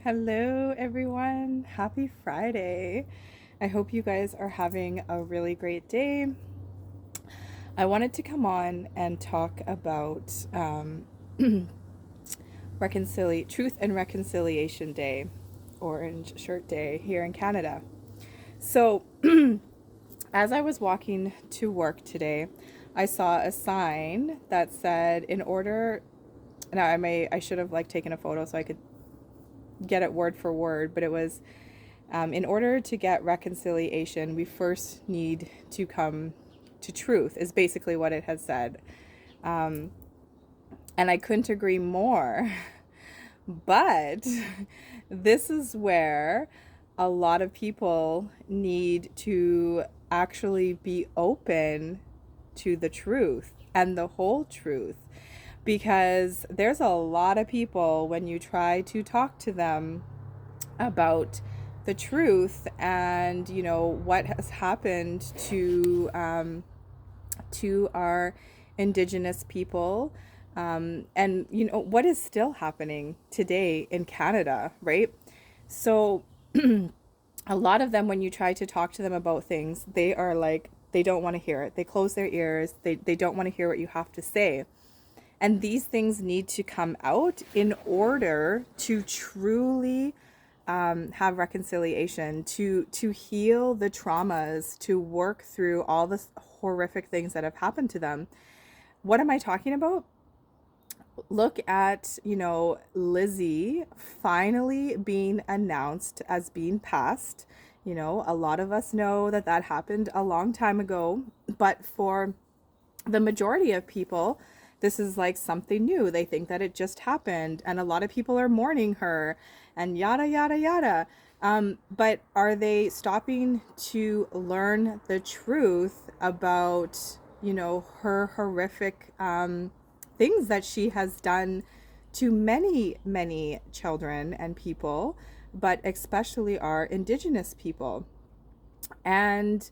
Hello, everyone. Happy Friday. I hope you guys are having a really great day. I wanted to come on and talk about Truth and Reconciliation Day, Orange Shirt Day here in Canada. So, as I was walking to work today, I saw a sign that said, in order, now I should have taken a photo so I could get it word for word, but it was in order to get reconciliation, we first need to come to truth, is basically what it has said. And I couldn't agree more. But this is where a lot of people need to actually be open to the truth and the whole truth. Because there's a lot of people, when you try to talk to them about the truth and what has happened to our indigenous people, and what is still happening today in Canada, right? So a lot of them, when you try to talk to them about things, they are like, they don't want to hear it. They close their ears. They don't want to hear what you have to say. And these things need to come out in order to truly have reconciliation, to heal the traumas, to work through all the horrific things that have happened to them. What am I talking about? Look at, Lizzy finally being announced as being passed. A lot of us know that that happened a long time ago, but for the majority of people, this is like something new. They think that it just happened, and a lot of people are mourning her, and yada, yada, yada. But are they stopping to learn the truth about, her horrific things that she has done to many, many children and people, but especially our indigenous people? And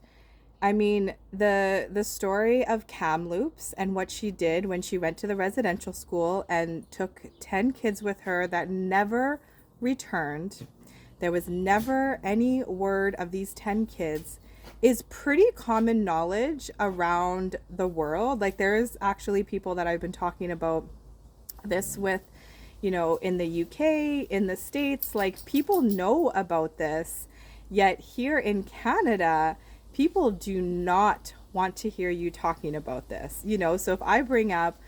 I mean, the story of Kamloops and what she did when she went to the residential school and took 10 kids with her that never returned. There was never any word of these 10 kids, is pretty common knowledge around the world. Like, there's actually people that I've been talking about this with, in the UK, in the States, like, people know about this. Yet here in Canada, people do not want to hear you talking about this. So if I bring up,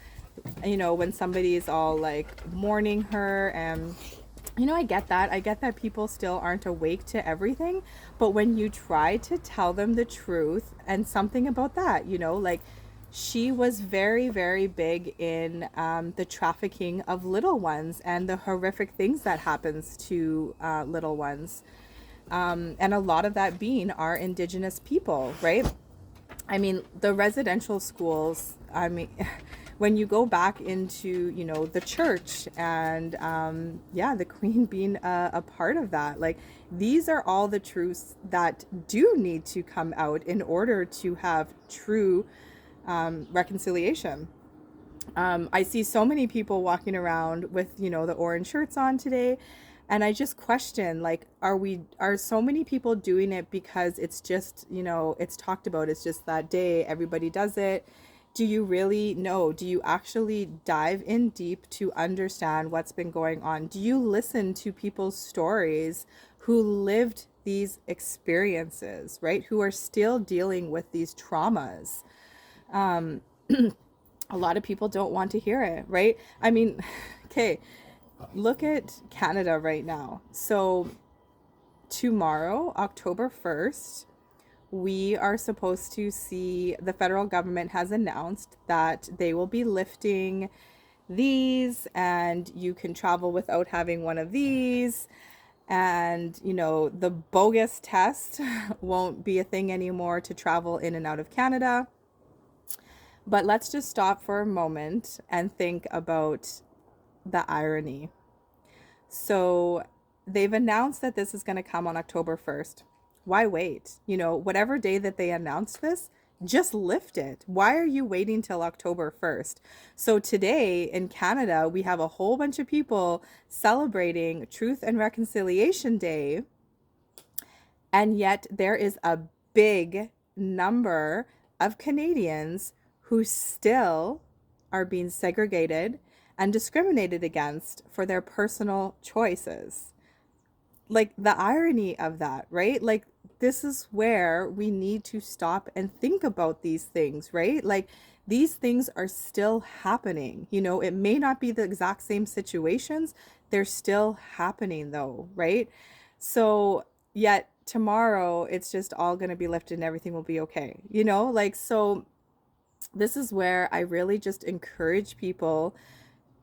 when somebody's all like mourning her, and I get that. I get that people still aren't awake to everything. But when you try to tell them the truth and something about that, like, she was very, very big in the trafficking of little ones and the horrific things that happens to little ones. And a lot of that being our indigenous people, right? I mean, the residential schools, I mean, when you go back into, the church and, yeah, the queen being a part of that, like, these are all the truths that do need to come out in order to have true reconciliation. I see so many people walking around with, the orange shirts on today. And I just question, like, are so many people doing it because it's just, it's talked about, it's just that day, everybody does it. Do you really know? Do you actually dive in deep to understand what's been going on? Do you listen to people's stories who lived these experiences, right? Who are still dealing with these traumas? A lot of people don't want to hear it, right? I mean, okay, look at Canada right now. So tomorrow, October 1st, we are supposed to see, the federal government has announced that they will be lifting these, and you can travel without having one of these. And, the bogus test won't be a thing anymore to travel in and out of Canada. But let's just stop for a moment and think about the irony. So they've announced that this is going to come on October 1st. Why wait? Whatever day that they announced this, Just lift it. Why are you waiting till October 1st? So today in Canada, we have a whole bunch of people celebrating Truth and Reconciliation Day, and yet there is a big number of Canadians who still are being segregated and discriminated against for their personal choices. Like the irony of that, right? Like this is where we need to stop and think about these things, right? Like these things are still happening. You know, it may not be the exact same situations, they're still happening though, right? So, yet tomorrow it's just all going to be lifted and everything will be okay. You know, like so this is where I really just encourage people,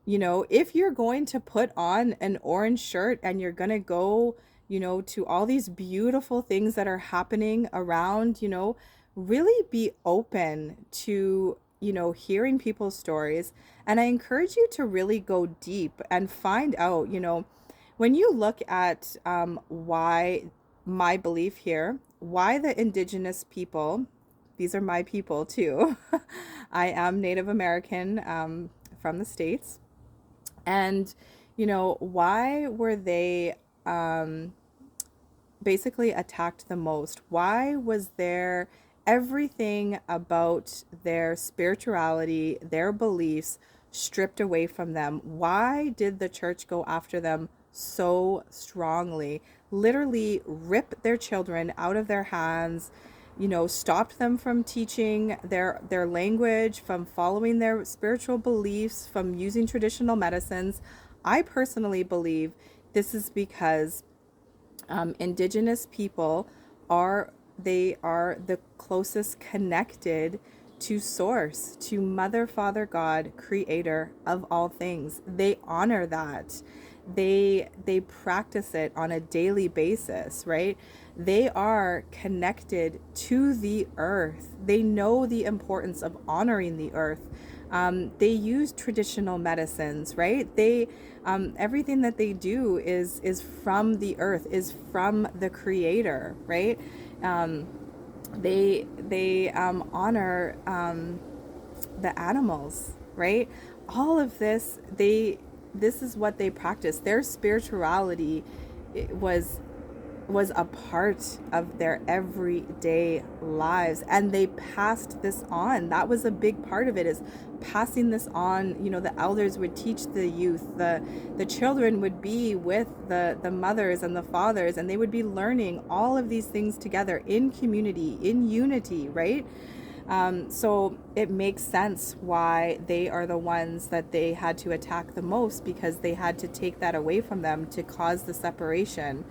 you know, if you're going to put on an orange shirt and you're going to go, you know, to all these beautiful things that are happening around, you know, really be open to, you know, hearing people's stories. And I encourage you to really go deep and find out, you know, when you look at why my belief here, why the indigenous people, these are my people too. I am Native American from the States. And, you know, why were they basically attacked the most? Why was there everything about their spirituality, their beliefs stripped away from them? Why did the church go after them so strongly? Literally rip their children out of their hands, you know, stopped them from teaching their language, from following their spiritual beliefs, from using traditional medicines. I personally believe this is because indigenous people are they are the closest connected to source, to mother, father, God, creator of all things. They honor that. They practice it on a daily basis, right? They are connected to the earth. They know the importance of honoring the earth. They use traditional medicines, right? They everything that they do is from the earth, is from the creator, right? Um, they honor the animals, right? All of this, this is what they practice. Their spirituality was a part of their everyday lives, and they passed this on. That was a big part of it, is passing this on. You know, the elders would teach the youth, the children would be with the mothers and the fathers, and they would be learning all of these things together in community, in unity, right? So it makes sense why they are the ones that they had to attack the most, because they had to take that away from them to cause the separation.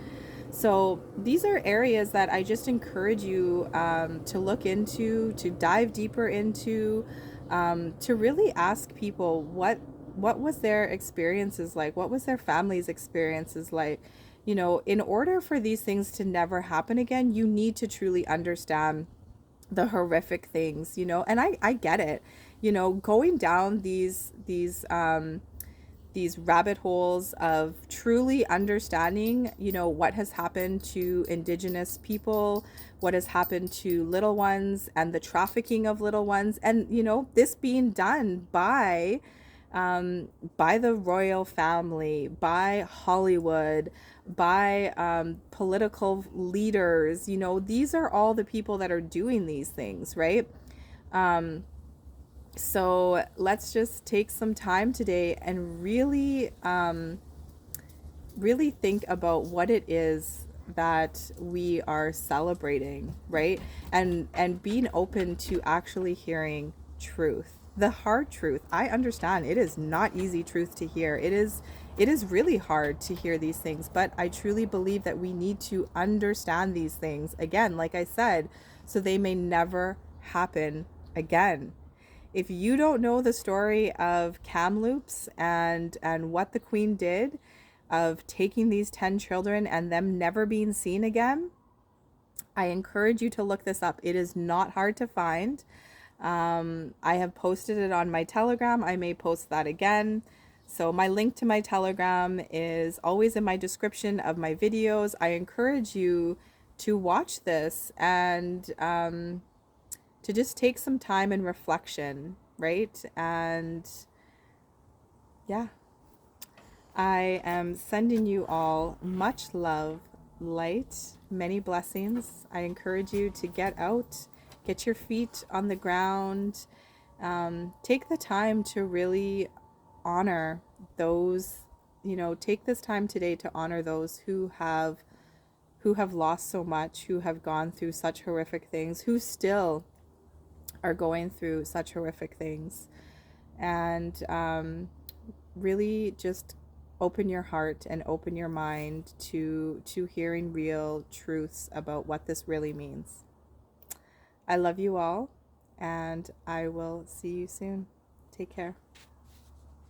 So these are areas that I just encourage you to look into, to dive deeper into, to really ask people what was their experiences like, what was their family's experiences like. You know, in order for these things to never happen again, you need to truly understand the horrific things, you know. And I get it, you know, going down these rabbit holes of truly understanding, you know, what has happened to indigenous people, what has happened to little ones, and the trafficking of little ones, and you know, this being done by the royal family, by Hollywood, by political leaders. You know, these are all the people that are doing these things, right? So let's just take some time today and really think about what it is that we are celebrating, right? And being open to actually hearing truth, the hard truth. I understand it is not easy truth to hear. It is really hard to hear these things, but I truly believe that we need to understand these things again, like I said, so they may never happen again. If you don't know the story of Kamloops and what the queen did, of taking these 10 children and them never being seen again, I encourage you to look this up. It is not hard to find. I have posted it on my Telegram. I may post that again. So my link to my Telegram is always in my description of my videos. I encourage you to watch this and to just take some time and reflection, right? And yeah, I am sending you all much love, light, many blessings. I encourage you to get out, get your feet on the ground, take the time to really honor those, take this time today to honor those who have lost so much, who have gone through such horrific things, who still are going through such horrific things. And really just open your heart and open your mind to hearing real truths about what this really means. I love you all, and I will see you soon. Take care.